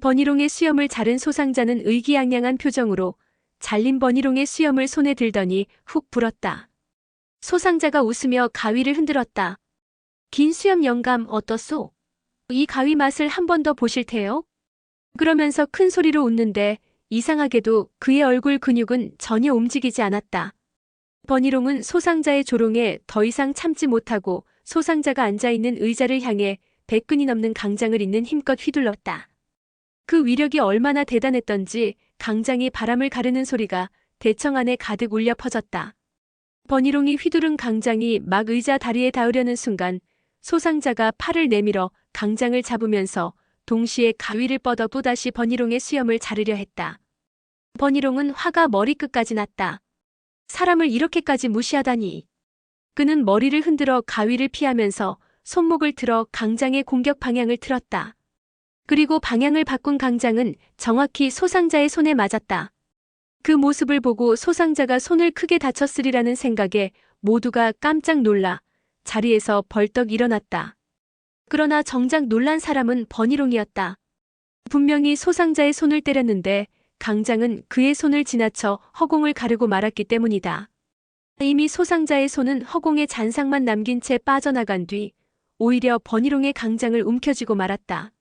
버니롱의 수염을 자른 소상자는 의기양양한 표정으로 잘린 버니롱의 수염을 손에 들더니 훅 불었다. 소상자가 웃으며 가위를 흔들었다. 긴 수염 영감 어떻소? 이 가위 맛을 한 번 더 보실 테요? 그러면서 큰 소리로 웃는데 이상하게도 그의 얼굴 근육은 전혀 움직이지 않았다. 버니롱은 소상자의 조롱에 더 이상 참지 못하고 소상자가 앉아있는 의자를 향해 100근이 넘는 강장을 있는 힘껏 휘둘렀다. 그 위력이 얼마나 대단했던지 강장이 바람을 가르는 소리가 대청 안에 가득 울려 퍼졌다. 버니롱이 휘두른 강장이 막 의자 다리에 닿으려는 순간 소상자가 팔을 내밀어 강장을 잡으면서 동시에 가위를 뻗어 또다시 버니롱의 수염을 자르려 했다. 버니롱은 화가 머리끝까지 났다. 사람을 이렇게까지 무시하다니. 그는 머리를 흔들어 가위를 피하면서 손목을 틀어 강장의 공격 방향을 틀었다. 그리고 방향을 바꾼 강장은 정확히 소상자의 손에 맞았다. 그 모습을 보고 소상자가 손을 크게 다쳤으리라는 생각에 모두가 깜짝 놀라 자리에서 벌떡 일어났다. 그러나 정작 놀란 사람은 버니롱이었다. 분명히 소상자의 손을 때렸는데 강장은 그의 손을 지나쳐 허공을 가르고 말았기 때문이다. 이미 소상자의 손은 허공에 잔상만 남긴 채 빠져나간 뒤 오히려 버니롱의 강장을 움켜쥐고 말았다.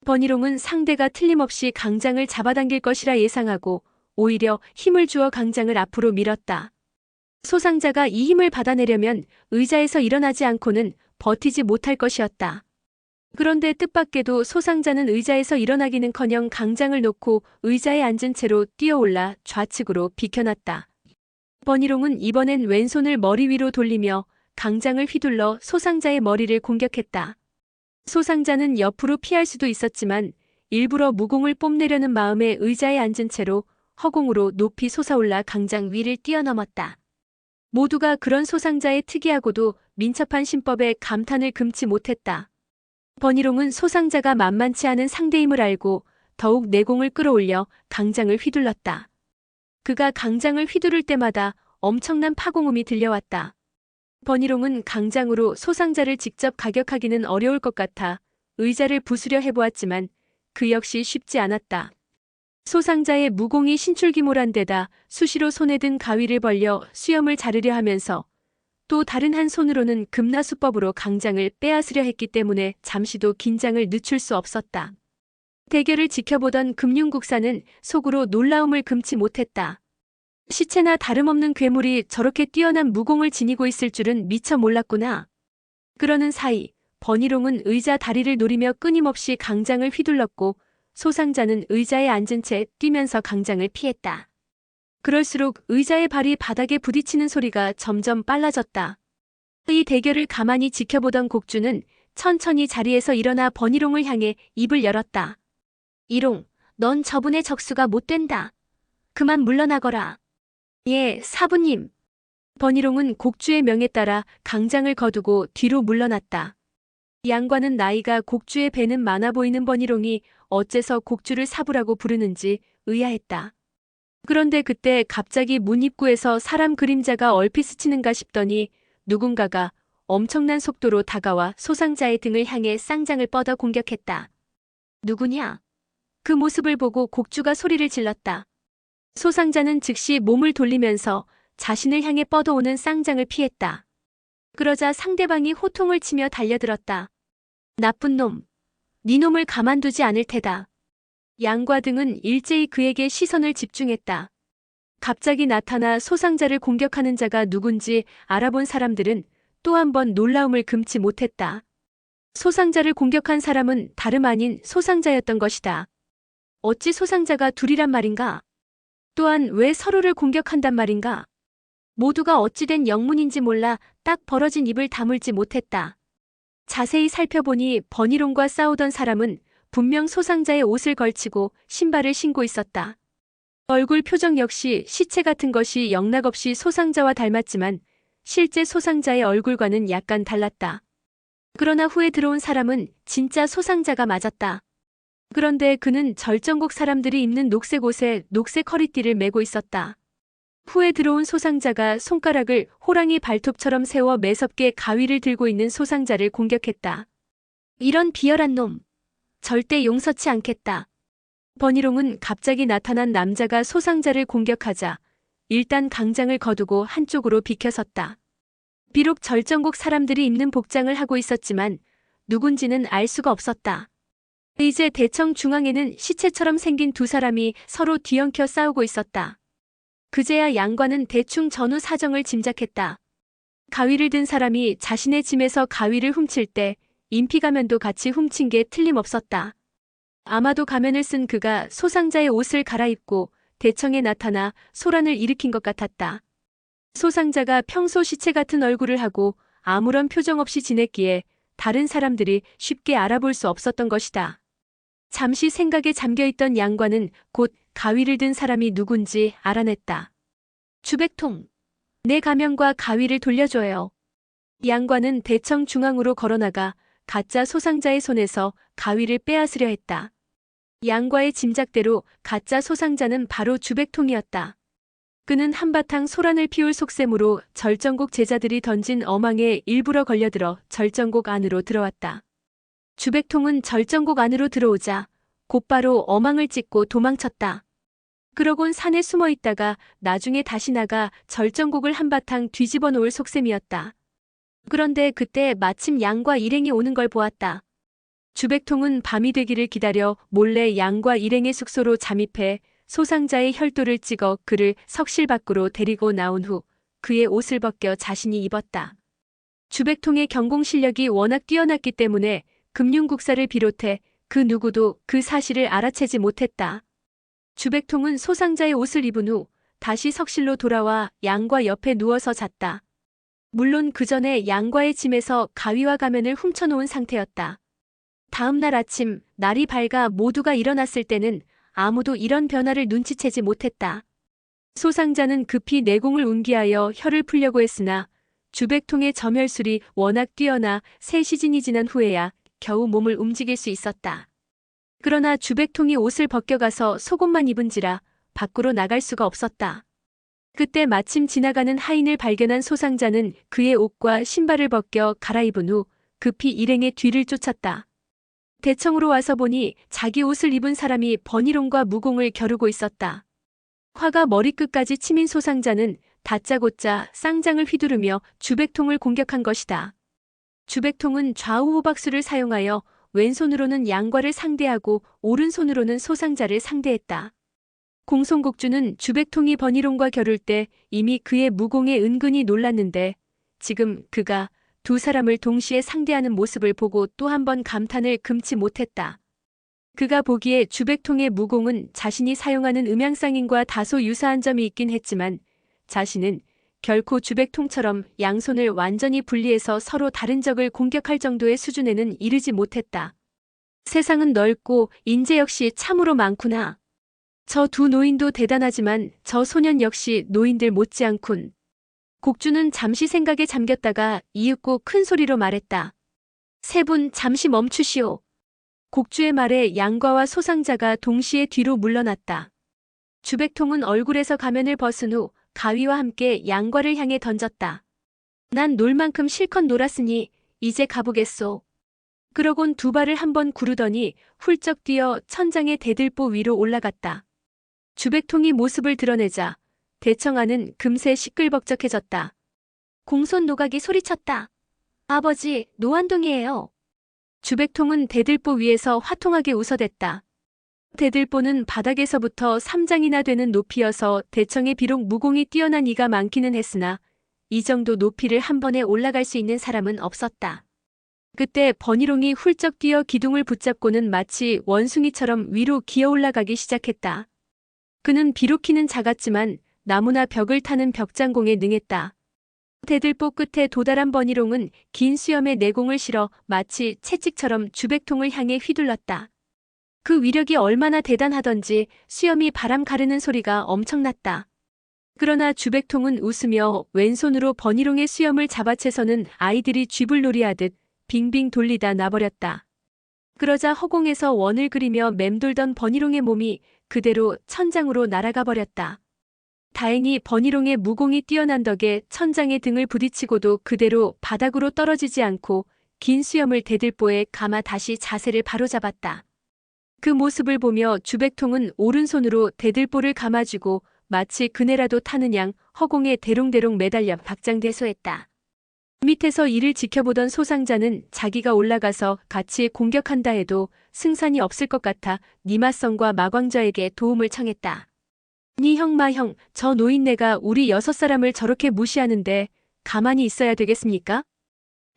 버니롱은 상대가 틀림없이 강장을 잡아당길 것이라 예상하고 오히려 힘을 주어 강장을 앞으로 밀었다. 소상자가 이 힘을 받아내려면 의자에서 일어나지 않고는 버티지 못할 것이었다. 그런데 뜻밖에도 소상자는 의자에서 일어나기는커녕 강장을 놓고 의자에 앉은 채로 뛰어올라 좌측으로 비켜났다. 버니롱은 이번엔 왼손을 머리 위로 돌리며 강장을 휘둘러 소상자의 머리를 공격했다. 소상자는 옆으로 피할 수도 있었지만 일부러 무공을 뽐내려는 마음에 의자에 앉은 채로 허공으로 높이 솟아올라 강장 위를 뛰어넘었다. 모두가 그런 소상자의 특이하고도 민첩한 신법에 감탄을 금치 못했다. 버니롱은 소상자가 만만치 않은 상대임을 알고 더욱 내공을 끌어올려 강장을 휘둘렀다. 그가 강장을 휘두를 때마다 엄청난 파공음이 들려왔다. 버니롱은 강장으로 소상자를 직접 가격하기는 어려울 것 같아 의자를 부수려 해보았지만 그 역시 쉽지 않았다. 소상자의 무공이 신출귀몰한 데다 수시로 손에 든 가위를 벌려 수염을 자르려 하면서 또 다른 한 손으로는 금나수법으로 강장을 빼앗으려 했기 때문에 잠시도 긴장을 늦출 수 없었다. 대결을 지켜보던 금융국사는 속으로 놀라움을 금치 못했다. 시체나 다름없는 괴물이 저렇게 뛰어난 무공을 지니고 있을 줄은 미처 몰랐구나. 그러는 사이 버니롱은 의자 다리를 노리며 끊임없이 강장을 휘둘렀고 소상자는 의자에 앉은 채 뛰면서 강장을 피했다. 그럴수록 의자의 발이 바닥에 부딪히는 소리가 점점 빨라졌다. 이 대결을 가만히 지켜보던 곡주는 천천히 자리에서 일어나 버니롱을 향해 입을 열었다. 이롱, 넌 저분의 적수가 못 된다. 그만 물러나거라. 예, 사부님. 버니롱은 곡주의 명에 따라 강장을 거두고 뒤로 물러났다. 양과는 나이가 곡주의 배는 많아 보이는 버니롱이 어째서 곡주를 사부라고 부르는지 의아했다. 그런데 그때 갑자기 문 입구에서 사람 그림자가 얼핏 스치는가 싶더니 누군가가 엄청난 속도로 다가와 소상자의 등을 향해 쌍장을 뻗어 공격했다. 누구냐? 그 모습을 보고 곡주가 소리를 질렀다. 소상자는 즉시 몸을 돌리면서 자신을 향해 뻗어오는 쌍장을 피했다. 그러자 상대방이 호통을 치며 달려들었다. 나쁜 놈, 네 놈을 가만두지 않을 테다. 양과 등은 일제히 그에게 시선을 집중했다. 갑자기 나타나 소상자를 공격하는 자가 누군지 알아본 사람들은 또 한 번 놀라움을 금치 못했다. 소상자를 공격한 사람은 다름 아닌 소상자였던 것이다. 어찌 소상자가 둘이란 말인가? 또한 왜 서로를 공격한단 말인가? 모두가 어찌된 영문인지 몰라 딱 벌어진 입을 다물지 못했다. 자세히 살펴보니 버니롱과 싸우던 사람은 분명 소상자의 옷을 걸치고 신발을 신고 있었다. 얼굴 표정 역시 시체 같은 것이 영락없이 소상자와 닮았지만 실제 소상자의 얼굴과는 약간 달랐다. 그러나 후에 들어온 사람은 진짜 소상자가 맞았다. 그런데 그는 절정곡 사람들이 입는 녹색 옷에 녹색 허리띠를 메고 있었다. 후에 들어온 소상자가 손가락을 호랑이 발톱처럼 세워 매섭게 가위를 들고 있는 소상자를 공격했다. 이런 비열한 놈! 절대 용서치 않겠다. 버니롱은 갑자기 나타난 남자가 소상자를 공격하자 일단 강장을 거두고 한쪽으로 비켜섰다. 비록 절정곡 사람들이 입는 복장을 하고 있었지만 누군지는 알 수가 없었다. 이제 대청 중앙에는 시체처럼 생긴 두 사람이 서로 뒤엉켜 싸우고 있었다. 그제야 양관은 대충 전후 사정을 짐작했다. 가위를 든 사람이 자신의 짐에서 가위를 훔칠 때 인피가면도 같이 훔친 게 틀림없었다. 아마도 가면을 쓴 그가 소상자의 옷을 갈아입고 대청에 나타나 소란을 일으킨 것 같았다. 소상자가 평소 시체 같은 얼굴을 하고 아무런 표정 없이 지냈기에 다른 사람들이 쉽게 알아볼 수 없었던 것이다. 잠시 생각에 잠겨있던 양관은 곧 가위를 든 사람이 누군지 알아냈다. 주백통, 내 가면과 가위를 돌려줘요. 양관은 대청 중앙으로 걸어나가 가짜 소상자의 손에서 가위를 빼앗으려 했다. 양과의 짐작대로 가짜 소상자는 바로 주백통이었다. 그는 한바탕 소란을 피울 속셈으로 절정곡 제자들이 던진 어망에 일부러 걸려들어 절정곡 안으로 들어왔다. 주백통은 절정곡 안으로 들어오자 곧바로 어망을 찢고 도망쳤다. 그러곤 산에 숨어 있다가 나중에 다시 나가 절정곡을 한바탕 뒤집어 놓을 속셈이었다. 그런데 그때 마침 양과 일행이 오는 걸 보았다. 주백통은 밤이 되기를 기다려 몰래 양과 일행의 숙소로 잠입해 소상자의 혈도를 찍어 그를 석실 밖으로 데리고 나온 후 그의 옷을 벗겨 자신이 입었다. 주백통의 경공 실력이 워낙 뛰어났기 때문에 금융국사를 비롯해 그 누구도 그 사실을 알아채지 못했다. 주백통은 소상자의 옷을 입은 후 다시 석실로 돌아와 양과 옆에 누워서 잤다. 물론 그 전에 양과의 짐에서 가위와 가면을 훔쳐놓은 상태였다. 다음 날 아침 날이 밝아 모두가 일어났을 때는 아무도 이런 변화를 눈치채지 못했다. 소상자는 급히 내공을 운기하여 혀를 풀려고 했으나 주백통의 점혈술이 워낙 뛰어나 3시즌이 지난 후에야 겨우 몸을 움직일 수 있었다. 그러나 주백통이 옷을 벗겨가서 속옷만 입은지라 밖으로 나갈 수가 없었다. 그때 마침 지나가는 하인을 발견한 소상자는 그의 옷과 신발을 벗겨 갈아입은 후 급히 일행의 뒤를 쫓았다. 대청으로 와서 보니 자기 옷을 입은 사람이 버니롱과 무공을 겨루고 있었다. 화가 머리끝까지 치민 소상자는 다짜고짜 쌍장을 휘두르며 주백통을 공격한 것이다. 주백통은 좌우 호박수를 사용하여 왼손으로는 양과를 상대하고 오른손으로는 소상자를 상대했다. 공손곡주는 주백통이 버니롱과 겨룰 때 이미 그의 무공에 은근히 놀랐는데 지금 그가 두 사람을 동시에 상대하는 모습을 보고 또 한 번 감탄을 금치 못했다. 그가 보기에 주백통의 무공은 자신이 사용하는 음양쌍인과 다소 유사한 점이 있긴 했지만 자신은 결코 주백통처럼 양손을 완전히 분리해서 서로 다른 적을 공격할 정도의 수준에는 이르지 못했다. 세상은 넓고 인재 역시 참으로 많구나. 저 두 노인도 대단하지만 저 소년 역시 노인들 못지않군. 곡주는 잠시 생각에 잠겼다가 이윽고 큰 소리로 말했다. 세 분 잠시 멈추시오. 곡주의 말에 양과와 소상자가 동시에 뒤로 물러났다. 주백통은 얼굴에서 가면을 벗은 후 가위와 함께 양과를 향해 던졌다. 난 놀 만큼 실컷 놀았으니 이제 가보겠소. 그러곤 두 발을 한번 구르더니 훌쩍 뛰어 천장의 대들보 위로 올라갔다. 주백통이 모습을 드러내자 대청아는 금세 시끌벅적해졌다. 공손 노각이 소리쳤다. 아버지, 노안동이에요. 주백통은 대들보 위에서 화통하게 웃어댔다. 대들보는 바닥에서부터 3장이나 되는 높이여서 대청에 비록 무공이 뛰어난 이가 많기는 했으나 이 정도 높이를 한 번에 올라갈 수 있는 사람은 없었다. 그때 버니롱이 훌쩍 뛰어 기둥을 붙잡고는 마치 원숭이처럼 위로 기어 올라가기 시작했다. 그는 비록 키는 작았지만 나무나 벽을 타는 벽장공에 능했다. 대들보 끝에 도달한 버니롱은 긴 수염에 내공을 실어 마치 채찍처럼 주백통을 향해 휘둘렀다. 그 위력이 얼마나 대단하던지 수염이 바람 가르는 소리가 엄청났다. 그러나 주백통은 웃으며 왼손으로 버니롱의 수염을 잡아채서는 아이들이 쥐불놀이하듯 빙빙 돌리다 놔버렸다. 그러자 허공에서 원을 그리며 맴돌던 버니롱의 몸이 그대로 천장으로 날아가 버렸다. 다행히 버니롱의 무공이 뛰어난 덕에 천장에 등을 부딪히고도 그대로 바닥으로 떨어지지 않고 긴 수염을 대들보에 감아 다시 자세를 바로잡았다. 그 모습을 보며 주백통은 오른손으로 대들보를 감아주고 마치 그네라도 타는 양 허공에 대롱대롱 매달려 박장대소했다. 밑에서 이를 지켜보던 소상자는 자기가 올라가서 같이 공격한다 해도 승산이 없을 것 같아 니마성과 마광자에게 도움을 청했다. 니 형 마형, 저 노인네가 우리 6사람을 저렇게 무시하는데 가만히 있어야 되겠습니까?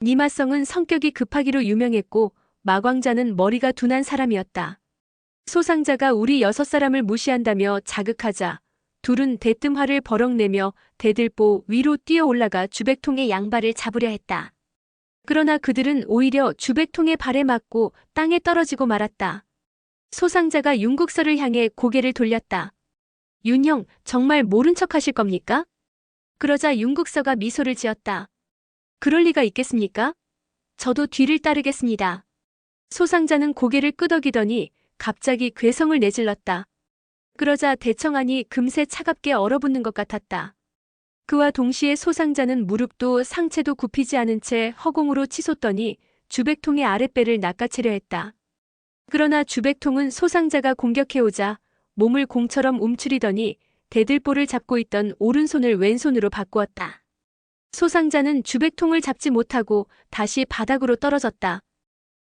니마성은 성격이 급하기로 유명했고 마광자는 머리가 둔한 사람이었다. 소상자가 우리 6사람을 무시한다며 자극하자 둘은 대뜸 화를 버럭내며 대들보 위로 뛰어 올라가 주백통의 양발을 잡으려 했다. 그러나 그들은 오히려 주백통의 발에 맞고 땅에 떨어지고 말았다. 소상자가 윤국서를 향해 고개를 돌렸다. 윤형, 정말 모른 척 하실 겁니까? 그러자 윤국서가 미소를 지었다. 그럴 리가 있겠습니까? 저도 뒤를 따르겠습니다. 소상자는 고개를 끄덕이더니 갑자기 괴성을 내질렀다. 그러자 대청안이 금세 차갑게 얼어붙는 것 같았다. 그와 동시에 소상자는 무릎도 상체도 굽히지 않은 채 허공으로 치솟더니 주백통의 아랫배를 낚아채려 했다. 그러나 주백통은 소상자가 공격해오자 몸을 공처럼 움츠리더니 대들보를 잡고 있던 오른손을 왼손으로 바꾸었다. 소상자는 주백통을 잡지 못하고 다시 바닥으로 떨어졌다.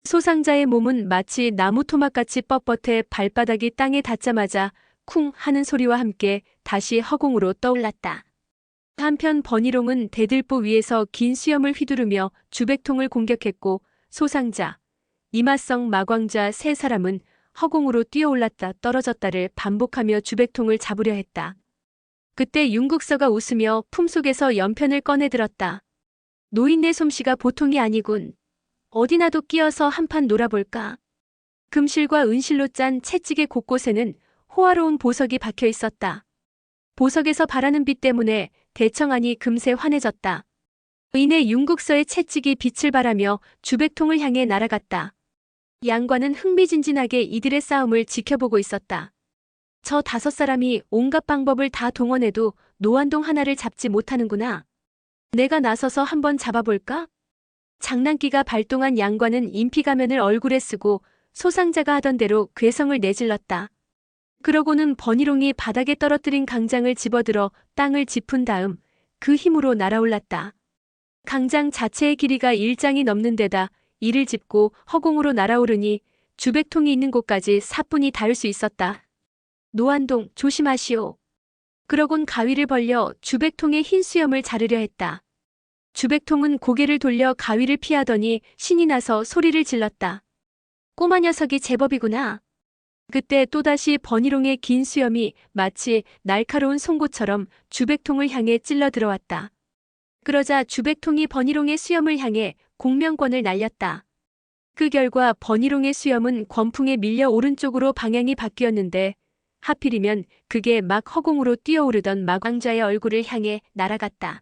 소상자의 몸은 마치 나무 토막같이 뻣뻣해 발바닥이 땅에 닿자마자 쿵 하는 소리와 함께 다시 허공으로 떠올랐다. 한편 버니롱은 대들보 위에서 긴 수염을 휘두르며 주백통을 공격했고 소상자, 이마성 마광자 3사람은 허공으로 뛰어올랐다 떨어졌다를 반복하며 주백통을 잡으려 했다. 그때 윤국서가 웃으며 품속에서 연편을 꺼내 들었다. 노인네 솜씨가 보통이 아니군. 어디나도 끼어서 한판 놀아볼까. 금실과 은실로 짠 채찍의 곳곳에는 호화로운 보석이 박혀 있었다. 보석에서 바라는 빛 때문에 대청안이 금세 환해졌다. 이내 윤국서의 채찍이 빛을 발하며 주백통을 향해 날아갔다. 양관은 흥미진진하게 이들의 싸움을 지켜보고 있었다. 저 5사람이 온갖 방법을 다 동원해도 노안동 하나를 잡지 못하는구나. 내가 나서서 한번 잡아볼까? 장난기가 발동한 양관은 인피가면을 얼굴에 쓰고 소상자가 하던 대로 괴성을 내질렀다. 그러고는 버니롱이 바닥에 떨어뜨린 강장을 집어들어 땅을 짚은 다음 그 힘으로 날아올랐다. 강장 자체의 길이가 1장이 넘는 데다 이를 짚고 허공으로 날아오르니 주백통이 있는 곳까지 사뿐히 닿을 수 있었다. 노안동 조심하시오. 그러곤 가위를 벌려 주백통의 흰 수염을 자르려 했다. 주백통은 고개를 돌려 가위를 피하더니 신이 나서 소리를 질렀다. 꼬마 녀석이 제법이구나. 그때 또다시 버니롱의 긴 수염이 마치 날카로운 송곳처럼 주백통을 향해 찔러 들어왔다. 그러자 주백통이 버니롱의 수염을 향해 공명권을 날렸다. 그 결과 버니롱의 수염은 권풍에 밀려 오른쪽으로 방향이 바뀌었는데 하필이면 그게 막 허공으로 뛰어오르던 마광자의 얼굴을 향해 날아갔다.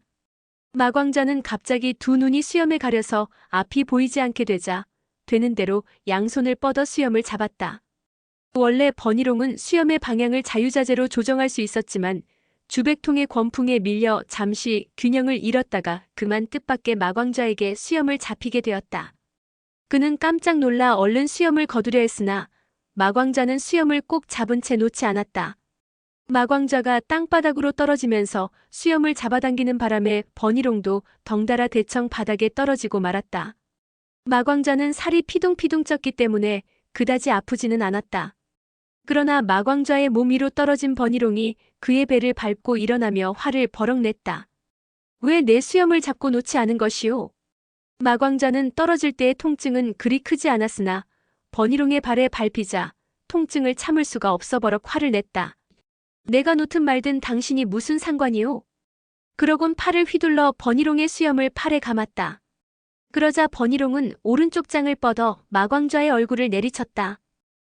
마광자는 갑자기 두 눈이 수염에 가려서 앞이 보이지 않게 되자 되는 대로 양손을 뻗어 수염을 잡았다. 원래 버니롱은 수염의 방향을 자유자재로 조정할 수 있었지만 주백통의 권풍에 밀려 잠시 균형을 잃었다가 그만 뜻밖의 마광자에게 수염을 잡히게 되었다. 그는 깜짝 놀라 얼른 수염을 거두려 했으나 마광자는 수염을 꼭 잡은 채 놓지 않았다. 마광자가 땅바닥으로 떨어지면서 수염을 잡아당기는 바람에 버니롱도 덩달아 대청 바닥에 떨어지고 말았다. 마광자는 살이 피둥피둥 쪘기 때문에 그다지 아프지는 않았다. 그러나 마광자의 몸 위로 떨어진 버니롱이 그의 배를 밟고 일어나며 화를 버럭 냈다. 왜 내 수염을 잡고 놓지 않은 것이오? 마광자는 떨어질 때의 통증은 그리 크지 않았으나 버니롱의 발에 밟히자 통증을 참을 수가 없어 버럭 화를 냈다. 내가 놓든 말든 당신이 무슨 상관이오? 그러곤 팔을 휘둘러 버니롱의 수염을 팔에 감았다. 그러자 버니롱은 오른쪽 장을 뻗어 마광자의 얼굴을 내리쳤다.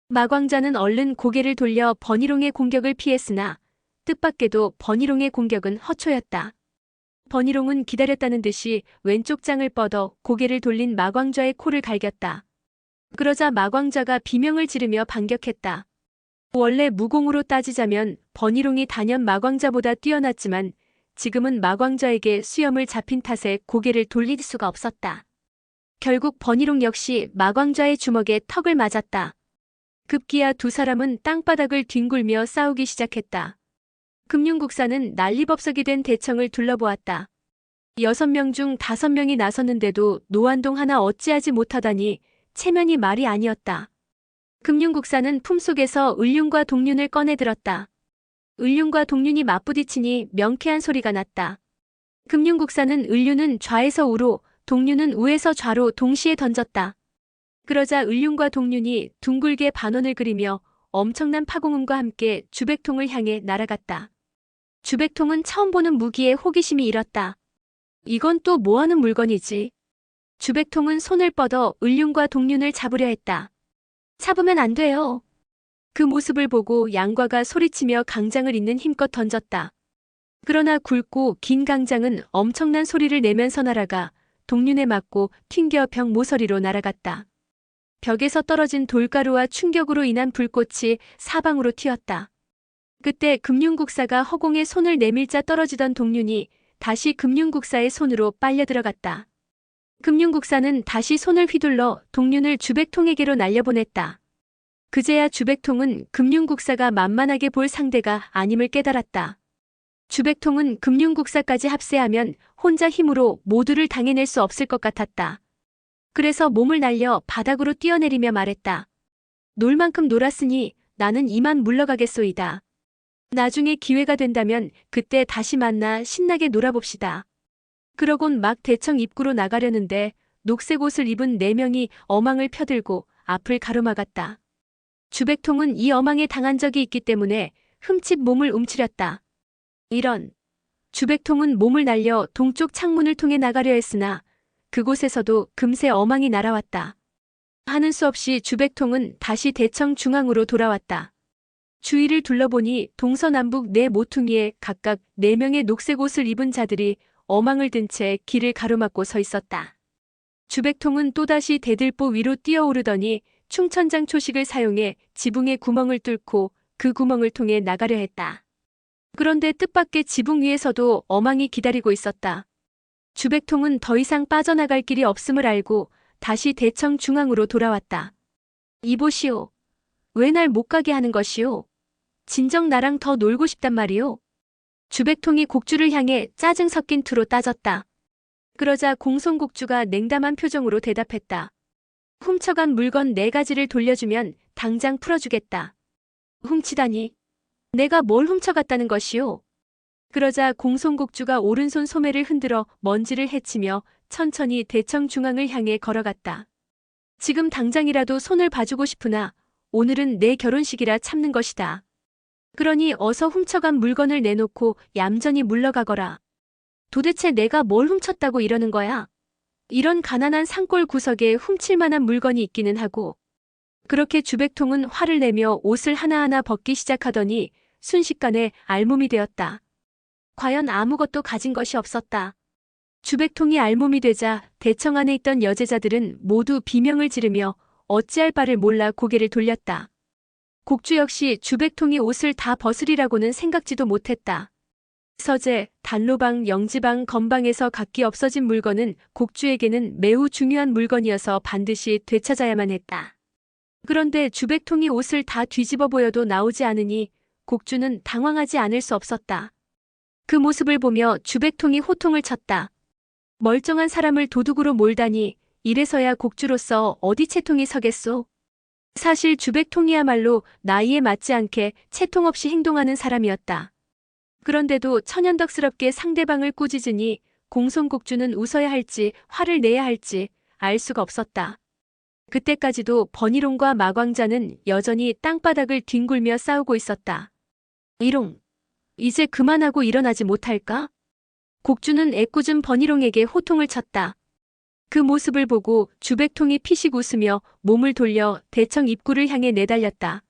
마광자는 얼른 고개를 돌려 버니롱의 공격을 피했으나 뜻밖에도 버니롱의 공격은 허초였다. 버니롱은 기다렸다는 듯이 왼쪽 장을 뻗어 고개를 돌린 마광자의 코를 갈겼다. 그러자 마광자가 비명을 지르며 반격했다. 원래 무공으로 따지자면 버니롱이 단연 마광자보다 뛰어났지만 지금은 마광자에게 수염을 잡힌 탓에 고개를 돌릴 수가 없었다. 결국 버니롱 역시 마광자의 주먹에 턱을 맞았다. 급기야 두 사람은 땅바닥을 뒹굴며 싸우기 시작했다. 금융국사는 난리법석이 된 대청을 둘러보았다. 6명 중 5명이 나섰는데도 노안동 하나 어찌하지 못하다니 체면이 말이 아니었다. 금융국사는 품속에서 을륜과 동륜을 꺼내들었다. 을륜과 동륜이 맞부딪히니 명쾌한 소리가 났다. 금융국사는 을륜은 좌에서 우로, 동륜은 우에서 좌로 동시에 던졌다. 그러자 을륜과 동륜이 둥글게 반원을 그리며 엄청난 파공음과 함께 주백통을 향해 날아갔다. 주백통은 처음 보는 무기에 호기심이 일었다. 이건 또 뭐하는 물건이지? 주백통은 손을 뻗어 을륜과 동륜을 잡으려 했다. 잡으면 안 돼요. 그 모습을 보고 양과가 소리치며 강장을 잇는 힘껏 던졌다. 그러나 굵고 긴 강장은 엄청난 소리를 내면서 날아가 동륜에 맞고 튕겨 벽 모서리로 날아갔다. 벽에서 떨어진 돌가루와 충격으로 인한 불꽃이 사방으로 튀었다. 그때 금융국사가 허공에 손을 내밀자 떨어지던 동륜이 다시 금융국사의 손으로 빨려 들어갔다. 금융국사는 다시 손을 휘둘러 동륜을 주백통에게로 날려보냈다. 그제야 주백통은 금융국사가 만만하게 볼 상대가 아님을 깨달았다. 주백통은 금융국사까지 합세하면 혼자 힘으로 모두를 당해낼 수 없을 것 같았다. 그래서 몸을 날려 바닥으로 뛰어내리며 말했다. 놀 만큼 놀았으니 나는 이만 물러가겠소이다. 나중에 기회가 된다면 그때 다시 만나 신나게 놀아봅시다. 그러곤 막 대청 입구로 나가려는데 녹색 옷을 입은 4명이 어망을 펴들고 앞을 가로막았다. 주백통은 이 어망에 당한 적이 있기 때문에 흠칫 몸을 움츠렸다. 이런. 주백통은 몸을 날려 동쪽 창문을 통해 나가려 했으나 그곳에서도 금세 어망이 날아왔다. 하는 수 없이 주백통은 다시 대청 중앙으로 돌아왔다. 주위를 둘러보니 동서남북 4모퉁이에 각각 4명의 녹색 옷을 입은 자들이 어망을 든 채 길을 가로막고 서 있었다. 주백통은 또다시 대들보 위로 뛰어오르더니 충천장 초식을 사용해 지붕에 구멍을 뚫고 그 구멍을 통해 나가려 했다. 그런데 뜻밖의 지붕 위에서도 어망이 기다리고 있었다. 주백통은 더 이상 빠져나갈 길이 없음을 알고 다시 대청 중앙으로 돌아왔다. 이보시오. 왜 날 못 가게 하는 것이오? 진정 나랑 더 놀고 싶단 말이오. 주백통이 곡주를 향해 짜증 섞인 투로 따졌다. 그러자 공손곡주가 냉담한 표정으로 대답했다. 훔쳐간 물건 4가지를 돌려주면 당장 풀어주겠다. 훔치다니. 내가 뭘 훔쳐갔다는 것이오? 그러자 공손곡주가 오른손 소매를 흔들어 먼지를 헤치며 천천히 대청 중앙을 향해 걸어갔다. 지금 당장이라도 손을 봐주고 싶으나 오늘은 내 결혼식이라 참는 것이다. 그러니 어서 훔쳐간 물건을 내놓고 얌전히 물러가거라. 도대체 내가 뭘 훔쳤다고 이러는 거야? 이런 가난한 산골 구석에 훔칠 만한 물건이 있기는 하고. 그렇게 주백통은 화를 내며 옷을 하나하나 벗기 시작하더니 순식간에 알몸이 되었다. 과연 아무것도 가진 것이 없었다. 주백통이 알몸이 되자 대청 안에 있던 여제자들은 모두 비명을 지르며 어찌할 바를 몰라 고개를 돌렸다. 곡주 역시 주백통이 옷을 다 벗으리라고는 생각지도 못했다. 서재, 단로방, 영지방, 건방에서 각기 없어진 물건은 곡주에게는 매우 중요한 물건이어서 반드시 되찾아야만 했다. 그런데 주백통이 옷을 다 뒤집어 보여도 나오지 않으니 곡주는 당황하지 않을 수 없었다. 그 모습을 보며 주백통이 호통을 쳤다. 멀쩡한 사람을 도둑으로 몰다니 이래서야 곡주로서 어디 채통이 서겠소? 사실 주백통이야말로 나이에 맞지 않게 채통 없이 행동하는 사람이었다. 그런데도 천연덕스럽게 상대방을 꾸짖으니 공손곡주는 웃어야 할지 화를 내야 할지 알 수가 없었다. 그때까지도 번희롱과 마광자는 여전히 땅바닥을 뒹굴며 싸우고 있었다. 이롱, 이제 그만하고 일어나지 못할까? 곡주는 애꿎은 번희롱에게 호통을 쳤다. 그 모습을 보고 주백통이 피식 웃으며 몸을 돌려 대청 입구를 향해 내달렸다.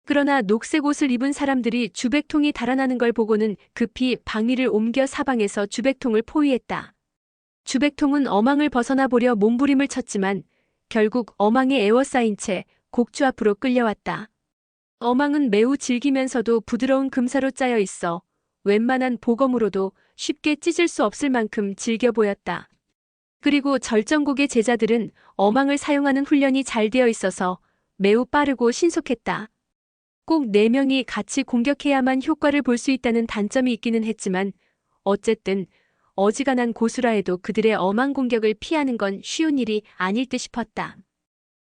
그러나 녹색 옷을 입은 사람들이 주백통이 달아나는 걸 보고는 급히 방위를 옮겨 사방에서 주백통을 포위했다. 주백통은 어망을 벗어나 보려 몸부림을 쳤지만 결국 어망에 에워싸인 채 곡주 앞으로 끌려왔다. 어망은 매우 질기면서도 부드러운 금사로 짜여 있어 웬만한 보검으로도 쉽게 찢을 수 없을 만큼 질겨 보였다. 그리고 절정곡의 제자들은 어망을 사용하는 훈련이 잘 되어 있어서 매우 빠르고 신속했다. 꼭 4명이 같이 공격해야만 효과를 볼 수 있다는 단점이 있기는 했지만 어쨌든 어지간한 고수라 해도 그들의 엄한 공격을 피하는 건 쉬운 일이 아닐 듯 싶었다.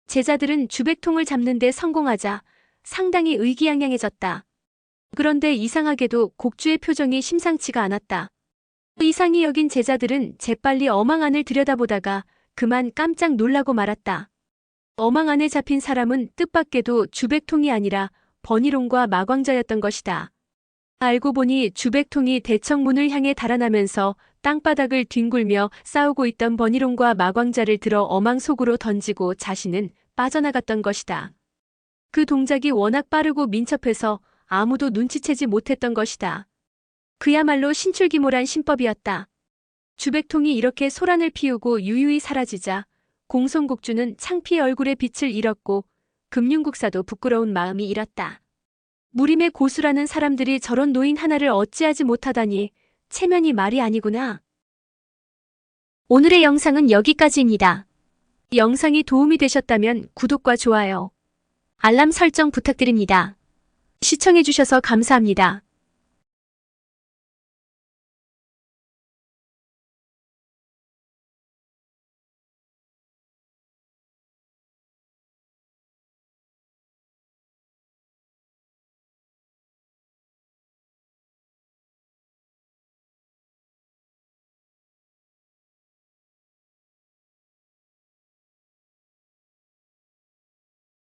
제자들은 주백통을 잡는 데 성공하자 상당히 의기양양해졌다. 그런데 이상하게도 곡주의 표정이 심상치가 않았다. 이상히 여긴 제자들은 재빨리 어망 안을 들여다보다가 그만 깜짝 놀라고 말았다. 어망 안에 잡힌 사람은 뜻밖에도 주백통이 아니라 버니롱과 마광자였던 것이다. 알고 보니 주백통이 대청문을 향해 달아나면서 땅바닥을 뒹굴며 싸우고 있던 버니롱과 마광자를 들어 어망 속으로 던지고 자신은 빠져나갔던 것이다. 그 동작이 워낙 빠르고 민첩해서 아무도 눈치채지 못했던 것이다. 그야말로 신출귀몰한 신법이었다. 주백통이 이렇게 소란을 피우고 유유히 사라지자 공손곡주는 창피해 얼굴에 빛을 잃었고 금융국사도 부끄러운 마음이 일었다. 무림의 고수라는 사람들이 저런 노인 하나를 어찌하지 못하다니 체면이 말이 아니구나. 오늘의 영상은 여기까지입니다. 영상이 도움이 되셨다면 구독과 좋아요, 알람 설정 부탁드립니다. 시청해주셔서 감사합니다.